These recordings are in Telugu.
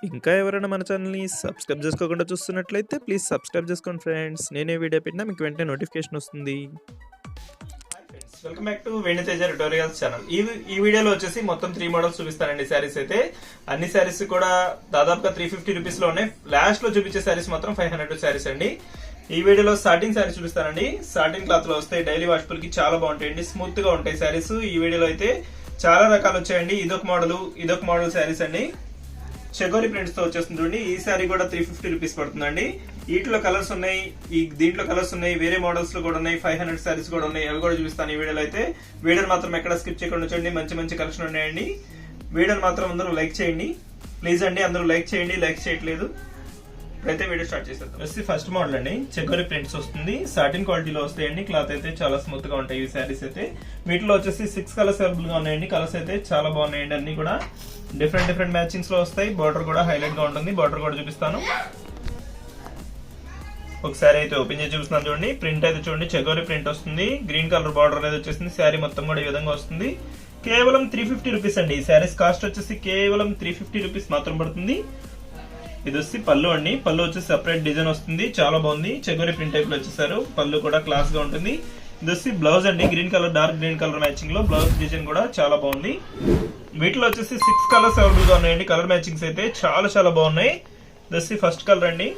ఇంకా ఎవరైనా మన ఛానల్‌ని సబ్స్క్రైబ్ చేసుకోకుండా చూస్తున్నట్లయితే ప్లీజ్ సబ్స్క్రైబ్ చేసుకోండి ఫ్రెండ్స్. నేనే వీడియో పెట్టినా మీకు వెంటనే నోటిఫికేషన్ వస్తుంది. Welcome back to Teja tutorials channel. ఈ వీడియోలో వచ్చేసి మొత్తం 3 మోడల్స్ చూపిస్తానండి. శారీస్ అయితే అన్ని శారీస్ కూడా దాదాపుగా 350 రూపీస్ లో ఉన్నాయి. లాస్ట్ లో చూపించే శారీస్ మాత్రం 500 శారీస్ అండి. ఈ వీడియోలో స్టార్టింగ్ శారీస్ చూపిస్తానండి. స్టార్టింగ్ క్లాత్ లో వస్తాయి, డైలీ వాష్పుల్ కి చాలా బాగుంటాయండి, స్మూత్ గా ఉంటాయి శారీస్. ఈ వీడియోలో అయితే చాలా రకాలు వచ్చాయండి. ఇదొక మోడల్ శారీస్ అండి. చెగోరి ప్రింట్స్ తో వచ్చేస్తుంది చూడండి. ఈ శారీ కూడా 350 రూపీస్ పడుతుందండి. వీటిలో కలర్స్ ఉన్నాయి, దీంట్లో కలర్స్ ఉన్నాయి, వేరే మోడల్స్ లో కూడా ఉన్నాయి. 500 శారీస్ కూడా ఉన్నాయి, అవి కూడా చూపిస్తాను ఈ వీడియోలో అయితే. వీడియోని మాత్రం ఎక్కడ స్కిప్ చేయకుండా చూడండి, మంచి మంచి కలెక్షన్ ఉన్నాయండి. వీడియోని మాత్రం అందరూ లైక్ చేయండి ప్లీజ్ అండి, అందరూ లైక్ చేయండి, లైక్ చేయట్లేదు. ఇప్పుడైతే వీడియో స్టార్ట్ చేసేద్దాం. ఫస్ట్ మోడల్ అండి, చెగోరి ప్రింట్స్ వస్తుంది, సాటిన్ క్వాలిటీలో వస్తాయండి. క్లాత్ అయితే చాలా స్మూత్ గా ఉంటాయి ఈ శారీస్ అయితే. వీటిలో వచ్చేసి 6 కలర్స్ అవైలబుల్ గా ఉన్నాయండి. కలర్స్ అయితే చాలా బాగున్నాయండి, అన్ని కూడా డిఫరెంట్ మ్యాచింగ్స్ లో వస్తాయి. బార్డర్ కూడా హైలైట్ గా ఉంటుంది, బార్డర్ కూడా చూపిస్తాను. ఒకసారి అయితే ఓపెన్ చేసి చూపిస్తున్నాను చూడండి. ప్రింట్ అయితే చూడండి, చెగోరి ప్రింట్ వస్తుంది, గ్రీన్ కలర్ బార్డర్ అనేది వచ్చేసింది. శారీ మొత్తం కూడా ఈ విధంగా వస్తుంది. కేవలం 350 రూపీస్ అండి. ఈ శారీస్ కాస్ట్ వచ్చేసి కేవలం 350 రూపీస్ మాత్రం పడుతుంది. ఇది వచ్చి పళ్ళు అండి. పళ్ళు వచ్చేసి సెపరేట్ డిజైన్ వస్తుంది, చాలా బాగుంది. చెగోరి ప్రింట్ టైప్ లో వచ్చేసారు. పళ్ళు కూడా క్లాస్ గా ఉంటుంది. ఇది వచ్చి బ్లౌజ్ అండి, green colour, dark green colour matching లో బ్లౌజ్ డిజైన్ కూడా చాలా బాగుంది. వీటిలో వచ్చేసి 6 కలర్స్ అవైలబుల్ గా ఉన్నాయండి. కలర్ మ్యాచింగ్స్ అయితే చాలా బాగున్నాయి. ఇది వచ్చి ఫస్ట్ కలర్ అండి.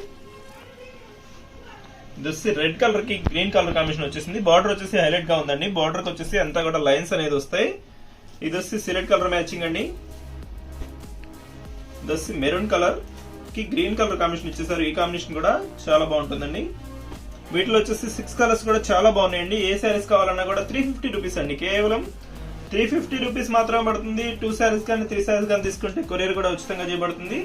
ఇది వచ్చి రెడ్ కలర్ కి గ్రీన్ కలర్ కాంబినేషన్ వచ్చేసింది. బార్డర్ వచ్చేసి హైలైట్ గా ఉందండి. బార్డర్ కి వచ్చేసి అంతా కూడా లైన్స్ అనేది వస్తాయి. ఇది వచ్చి సిలెట్ కలర్ మ్యాచింగ్ అండి. ఇది వచ్చి మెరూన్ కలర్ కి గ్రీన్ కలర్ కాంబినేషన్ ఇచ్చేసారు. ఈ కాంబినేషన్ కూడా చాలా బాగుంటుందండి. వీటిలో వచ్చేసి 6 కలర్స్ కూడా చాలా బాగున్నాయండి. ఏ శారీస్ కావాలన్నా కూడా 350 రూపీస్ అండి. కేవలం 350 రూపీస్ మాత్రం పడుతుంది. 2 శారీస్ కానీ 3 శారీస్ కానీ తీసుకుంటే కొరియర్ కూడా ఉచితంగా చేయబడుతుంది.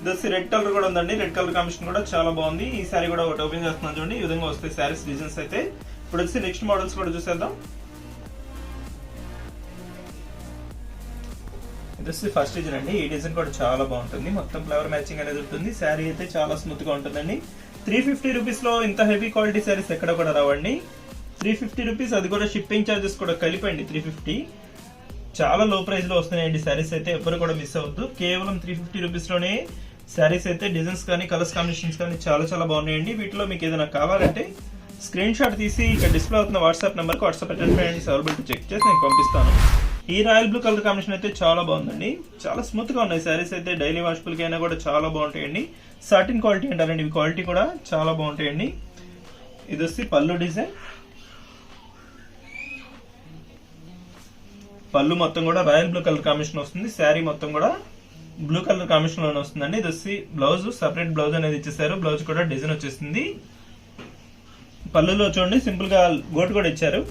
ఇది వచ్చి రెడ్ కలర్ కూడా ఉందండి. రెడ్ కలర్ కాంబినేషన్ కూడా చాలా బాగుంది. ఈ శారీ కూడా ఒకటి ఓపెన్ చేస్తున్నాను చూడండి. ఈ విధంగా వస్తాయి శారీస్ డిజైన్స్ అయితే. ఇప్పుడు వచ్చి నెక్స్ట్ మోడల్స్ కూడా చూసేద్దాం. ఇది వచ్చి ఫస్ట్ డిజైన్ అండి. ఈ డిజైన్ కూడా చాలా బాగుంటుంది, మొత్తం ఫ్లవర్ మ్యాచింగ్ అనేది ఉంటుంది. శారీ అయితే చాలా స్మూత్ గా ఉంటుందండి. 350 రూపీస్ లో ఇంత హెవీ క్వాలిటీ శారీస్ ఎక్కడ కూడా రావండి. 350 రూపీస్, అది కూడా షిప్పింగ్ చార్జెస్ కూడా కలిపండి 350. చాలా లో ప్రైస్ లో వస్తున్నాయండి శారీస్ అయితే, ఎవరు కూడా మిస్ అవ్వద్దు. కేవలం 350 రూపీస్ లోనే శారీస్ అయితే డిజైన్స్ కానీ కలర్స్ కాంబినేషన్స్ కానీ చాలా బాగున్నాయండి. వీటిలో మీకు ఏదైనా కావాలంటే స్క్రీన్ షాట్ తీసి ఇక్కడ డిస్ప్లే అవుతున్న వాట్సాప్ నెంబర్ కి వాట్సాప్ అటెండ్ చేయండి. అవైలబిలిటీ చెక్ చేసి నేను పంపిస్తాను. ఈ రాయల్ బ్లూ కలర్ కాంబినేషన్ అయితే చాలా బాగుందండి. చాలా స్మూత్ గా ఉన్నాయి శారీస్ అయితే. డైలీ వాష్పుల్ కి అయినా కూడా చాలా బాగుంటాయండి. సాటిన్ క్వాలిటీ అంటారండి, ఇవి క్వాలిటీ కూడా చాలా బాగుంటాయండి. ఇది వచ్చి పళ్ళు డిజైన్. పళ్ళు మొత్తం కూడా రాయల్ బ్లూ కలర్ కాంబినేషన్ వస్తుంది. శారీ మొత్తం కూడా బ్లూ కలర్ కాంబినేషన్ లోనే వస్తుందండి. ఇది వచ్చి బ్లౌజ్, సెపరేట్ బ్లౌజ్ అనేది ఇచ్చేసారు. బ్లౌజ్ కూడా డిజైన్ వచ్చేసింది. పళ్ళులో చూడండి సింపుల్ గా గోటు కూడా ఇచ్చారు.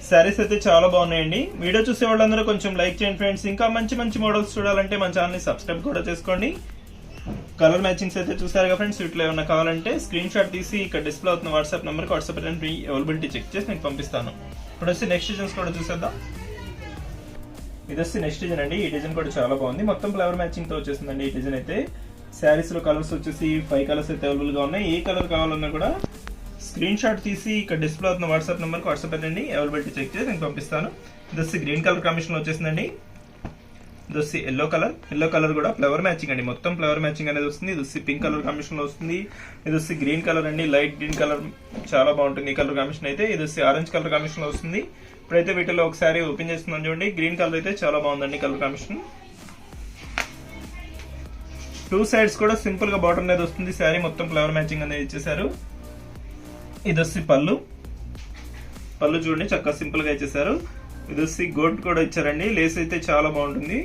శారీస్ అయితే చాలా బాగున్నాయండి. వీడియో చూసే వాళ్ళందరూ కొంచెం లైక్ చేయండి ఫ్రెండ్స్. ఇంకా మంచి మోడల్స్ చూడాలంటే మన ఛానల్ ని సబ్స్క్రైబ్ కూడా చేసుకోండి. కలర్ మ్యాచింగ్స్ అయితే చూసారుగా ఫ్రెండ్స్. వీటిలో ఏమైనా కావాలంటే స్క్రీన్ షాట్ తీసి ఇక్కడ డిస్ప్లే అవుతున్న వాట్సాప్ నెంబర్ కి వాట్సాప్ అవైలబిలిటీ చెక్ చేసి నేను పంపిస్తాను. ఇప్పుడు వచ్చి నెక్స్ట్ డిజైన్స్ కూడా చూసేద్దాం. ఇది వచ్చి నెక్స్ట్ డిజైన్ అండి. ఈ డిజైన్ కూడా చాలా బాగుంది, మొత్తం ఫ్లవర్ మ్యాచింగ్ తో వచ్చేసిందండి ఈ డిజైన్ అయితే. శారీస్ లో కలర్స్ వచ్చేసి 5 కలర్స్ అయితే అవైలబుల్ గా ఉన్నాయి. ఏ కలర్ కావాలన్నా కూడా స్క్రీన్ షాట్ తీసి ఇక్కడ డిస్ప్లే అవుతున్న వాట్సాప్ నెంబర్ కి వాట్సాప్ అండి అవైలబిలిటీ చెక్ చేసి నేను పంపిస్తాను. ఇది వచ్చి గ్రీన్ కలర్ కాంబినేషన్ లో వచ్చేసిందండి. ఇది వచ్చి ఎల్లో కలర్ కూడా ఫ్లవర్ మ్యాచింగ్ అండి, మొత్తం ఫ్లవర్ మ్యాచింగ్ అనేది వస్తుంది. ఇది వచ్చి పింక్ కలర్ కాంబినేషన్ లో వస్తుంది. ఇది వచ్చి గ్రీన్ కలర్ అండి, లైట్ గ్రీన్ కలర్, చాలా బాగుంటుంది ఈ కలర్ కాంబినేషన్ అయితే. ఇది వచ్చి ఆరెంజ్ కలర్ కాంబినేషన్ లో వస్తుంది. ఇప్పుడైతే వీటిలో ఒకసారి ఓపెన్ చేస్తున్నాను చూడండి. గ్రీన్ కలర్ అయితే చాలా బాగుందండి కలర్ కాంబినేషన్. 2 సైడ్స్ కూడా సింపుల్ గా బార్డర్ అనేది వస్తుంది. శారీ మొత్తం ఫ్లవర్ మ్యాచింగ్ అనేది ఇచ్చేసారు. ఇది వచ్చి పళ్ళు చూడండి చక్కగా సింపుల్ గా ఇచ్చేసారు. ఇది వచ్చి గోట్ కూడా ఇచ్చారండి. లేస్ అయితే చాలా బాగుంటుంది.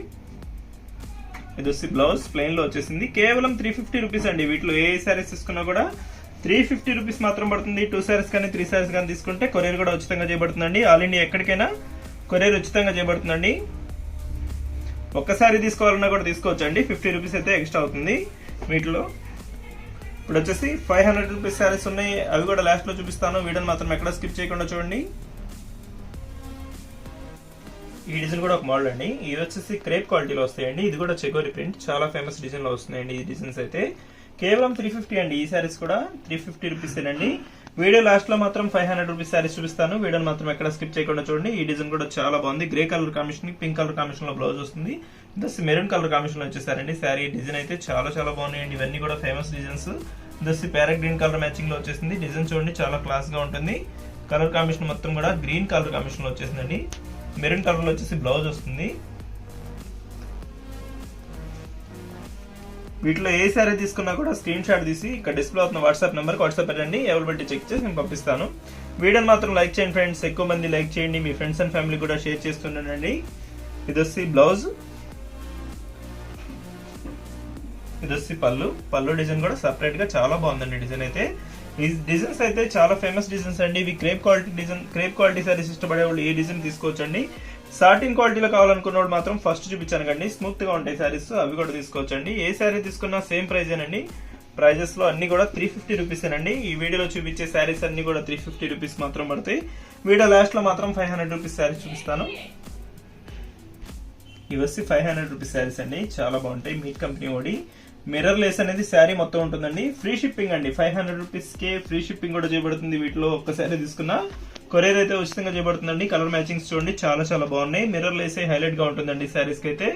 ఇది వచ్చి బ్లౌజ్ ప్లెయిన్ లో వచ్చేసింది. కేవలం 350 రూపీస్ అండి. వీటిలో ఏ శారీస్ తీసుకున్నా కూడా 350 రూపీస్ మాత్రం పడుతుంది. 2 శారీస్ కానీ 3 శారీస్ కానీ తీసుకుంటే కొరియర్ కూడా ఉచితంగా చేయబడుతుందండి. ఆల్ ఇండియా ఎక్కడికైనా కొరియర్ ఉచితంగా చేయబడుతుందండి. ఒక్కసారి తీసుకోవాలన్నా కూడా తీసుకోవచ్చండి. 50 రూపీస్ అయితే ఎక్స్ట్రా అవుతుంది వీటిలో. ఇప్పుడు వచ్చేసి 500 రూపీస్ శారీస్ ఉన్నాయి, అవి కూడా లాస్ట్ లో చూపిస్తాను. వీడియోని మాత్రం ఎక్కడ స్కిప్ చేయకుండా చూడండి. ఈ డిజైన్ కూడా ఒక మోడల్ అండి. ఇది వచ్చేసి క్రేప్ క్వాలిటీలో వస్తాయండి. ఇది కూడా చెగోరి ప్రింట్, చాలా ఫేమస్ డిజైన్ లో వస్తున్నాయండి ఈ డిజైన్స్ అయితే. కేవలం 350 అండి. ఈ శారీస్ కూడా 350 రూపీస్ అండి. వీడియో లాస్ట్ లో మాత్రం 500 రూపీస్ శారీస్ చూపిస్తాను. వీడియోని మాత్రం ఎక్కడ స్కిప్ చేయకుండా చూడండి. ఈ డిజైన్ కూడా చాలా బాగుంది. Grey colour combination, pink colour combination లో బ్లౌజ్ వస్తుంది. దస్ మెరూన్ కలర్ కాంబినేషన్ లో వచ్చేసారండి. శారీ డిజైన్ అయితే చాలా చాలా బాగున్నాయండి. ఇవన్నీ కూడా ఫేమస్ డిజైన్స్. దస్ ప్యారెట్ గ్రీన్ కలర్ మ్యాచింగ్ లో వచ్చేసింది. డిజైన్ చూడండి చాలా క్లాస్ గా ఉంటుంది. కలర్ కాంబినేషన్ మొత్తం కూడా గ్రీన్ కలర్ కాంబినేషన్ లో వచ్చేసిందండి. మెరూన్ కలర్ లో వచ్చేసి బ్లౌజ్ వస్తుంది. వీటిలో ఏ శారీ తీసుకున్నా కూడా స్క్రీన్ షాట్ తీసి ఇక్కడ డిస్ప్లే అవుతున్న వాట్సాప్ నెంబర్కి వాట్సాప్ పెట్టండి. అవైలబిలిటీ చెక్ చేసి నేను పంపిస్తాను. వీడియోని మాత్రం లైక్ చేయండి ఫ్రెండ్స్, ఎక్కువ మంది లైక్ చేయండి, మీ ఫ్రెండ్స్ అండ్ ఫ్యామిలీ కూడా షేర్ చేస్తుండండి. ఇది వచ్చి బ్లౌజ్, ఇది వచ్చి పళ్ళు డిజైన్ కూడా సపరేట్ గా చాలా బాగుందండి. డిజైన్ అయితే ఈ డిజైన్స్ అయితే చాలా ఫేమస్ డిజైన్స్ అండి. ఇవి క్రేప్ క్వాలిటీ సారీస్ ఇష్టపడే వాళ్ళు ఈ డిజైన్ తీసుకోవచ్చండి. సాటిన్ క్వాలిటీలో కావాలనుకున్న వాళ్ళు మాత్రం ఫస్ట్ చూపించాను కండి, స్మూత్ గా ఉంటాయి సారీస్, అవి కూడా తీసుకోవచ్చండి. ఏ సారీ తీసుకున్నా సేమ్ ప్రైస్ ఏనండి. ప్రైజెస్ లో అన్ని కూడా 350 రూపీస్ అండి. ఈ వీడియోలో చూపించే సారీస్ అన్ని కూడా 350 రూపీస్ మాత్రం పడతాయి. వీడియో లాస్ట్ లో మాత్రం 500 రూపీస్ సారీస్ చూపిస్తాను. ఇవి వచ్చి 500 రూపీస్ సారీస్ అండి, చాలా బాగుంటాయి. మీట్ కంపెనీ ఓడి మిర్రర్ లేస్ అనేది శారీ మొత్తం ఉంటుందండి. ఫ్రీ షిప్పింగ్ అండి. 500 రూపీస్ కే ఫ్రీ షిప్పింగ్ కూడా చేయబడుతుంది. వీటిలో ఒక్క శారీ తీసుకున్నా కొరియర్ అయితే ఉచితంగా చేయబడుతుందండి. కలర్ మ్యాచింగ్స్ చూడండి చాలా చాలా బాగున్నాయి. మిర్రర్ లేస్ హైలైట్ గా ఉంటుందండి శారీస్ కి అయితే.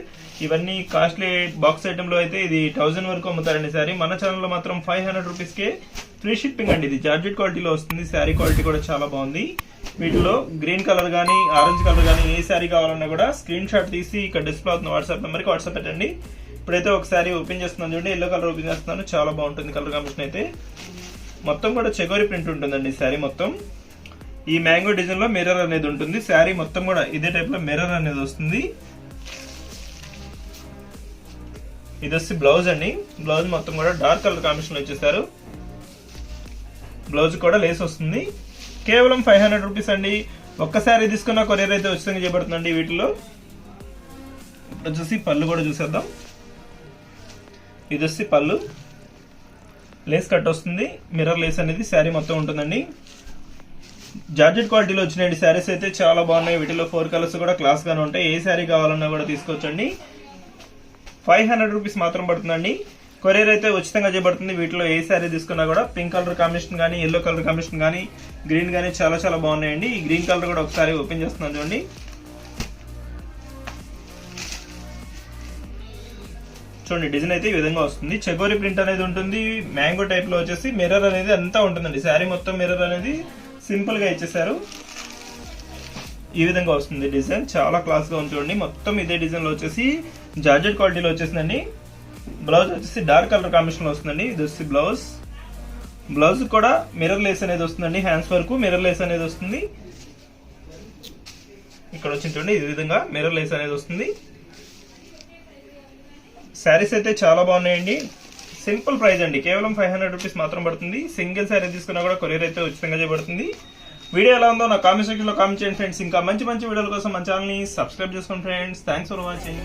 ఇవన్నీ కాస్ట్లీ బాక్స్ ఐటమ్ లో అయితే ఇది 1000 వరకు అమ్ముతారండి శారీ. మన ఛానల్ లో మాత్రం 500 రూపీస్ కే ఫ్రీ షిప్పింగ్ అండి. ఇది జార్జెట్ క్వాలిటీలో వస్తుంది. శారీ క్వాలిటీ కూడా చాలా బాగుంది. వీటిలో గ్రీన్ కలర్ గానీ ఆరెంజ్ కలర్ గానీ ఏ శారీ కావాలన్నా కూడా స్క్రీన్ షాట్ తీసి ఇక్కడ డిస్ప్లే అవుతున్న వాట్సాప్ నెంబర్ కి వాట్సాప్ పెట్టండి. ఇప్పుడైతే ఒక శారీ ఓపెన్ చేస్తున్నాను చూడండి. ఎల్లో కలర్ ఓపెన్ చేస్తున్నాను, చాలా బాగుంటుంది కలర్ కాంబినేషన్ అయితే. మొత్తం కూడా చెగోరి ప్రింట్ ఉంటుందండి శారీ మొత్తం. ఈ మ్యాంగో డిజైన్ లో మిర్రర్ అనేది ఉంటుంది. శారీ మొత్తం కూడా ఇదే టైప్ లో మిర్రర్ అనేది వస్తుంది. ఇది వచ్చి బ్లౌజ్ అండి. బ్లౌజ్ మొత్తం కూడా డార్క్ కలర్ కాంబినేషన్ లో వచ్చేసారు. బ్లౌజ్ కూడా లేస్ వస్తుంది. కేవలం 500 రూపీస్ అండి. ఒక్క శారీ తీసుకున్న కొరియర్ అయితే ఉచితంగా చేయబడుతుందండి. వీటిలో వచ్చేసి పళ్ళు కూడా చూసేద్దాం. ఇది వచ్చి పళ్ళు, లేస్ కట్ వస్తుంది. మిర్రర్ లేస్ అనేది శారీ మొత్తం ఉంటుందండి. జార్జెట్ క్వాలిటీలో వచ్చినాయండి శారీస్ అయితే చాలా బాగున్నాయి. వీటిలో 4 కలర్స్ కూడా క్లాస్ గానే ఉంటాయి. ఏ శారీ కావాలన్నా కూడా తీసుకోవచ్చండి. 500 రూపీస్ మాత్రం పడుతుందండి. కొరియర్ అయితే ఉచితంగా చేయబడుతుంది. వీటిలో ఏ శారీ తీసుకున్నా కూడా పింక్ కలర్ కాంబినేషన్ కానీ, ఎల్లో కలర్ కాంబినేషన్ కానీ, గ్రీన్ కానీ చాలా చాలా బాగున్నాయండి. ఈ గ్రీన్ కలర్ కూడా ఒకసారి ఓపెన్ చేస్తున్నాను చూడండి. చూడండి డిజైన్ అయితే ఈ విధంగా వస్తుంది. చెగోరి ప్రింట్ అనేది ఉంటుంది. మ్యాంగో టైప్ లో వచ్చేసి మిర్రర్ అనేది అంతా ఉంటుందండి. శారీ మొత్తం మిర్రర్ అనేది సింపుల్ గా ఇచ్చేసారు. ఈ విధంగా వస్తుంది డిజైన్, చాలా క్లాస్ గా ఉంది చూడండి. మొత్తం ఇదే డిజైన్ లో వచ్చేసి జార్జెట్ క్వాలిటీలో వచ్చేసిందండి. బ్లౌజ్ వచ్చేసి డార్క్ కలర్ కాంబినేషన్ లో వస్తుందండి. ఇది వచ్చి బ్లౌజ్ కూడా మిర్రర్ లేస్ అనేది వస్తుందండి. హ్యాండ్స్ వరకు మిర్రర్ లేస్ అనేది వస్తుంది. ఇక్కడ వచ్చి చూడండి ఈ విధంగా మిర్రర్ లేస్ అనేది వస్తుంది. శారీస్ అయితే చాలా బాగున్నాయండి. సింపుల్ ప్రైస్ అండి, కేవలం 500 రూపీస్ మాత్రం పడుతుంది. సింగిల్ శారీ తీసుకున్నా కూడా కొరియర్ అయితే ఉచితంగా చేయబడుతుంది. వీడియో ఎలా ఉందో నా కామెంట్ సెక్షన్ లో కామెంట్ చేయండి ఫ్రెండ్స్. ఇంకా మంచి మంచి వీడియోల కోసం మన ఛానల్ ని సబ్స్క్రైబ్ చేసుకోండి ఫ్రెండ్స్. Thanks for watching.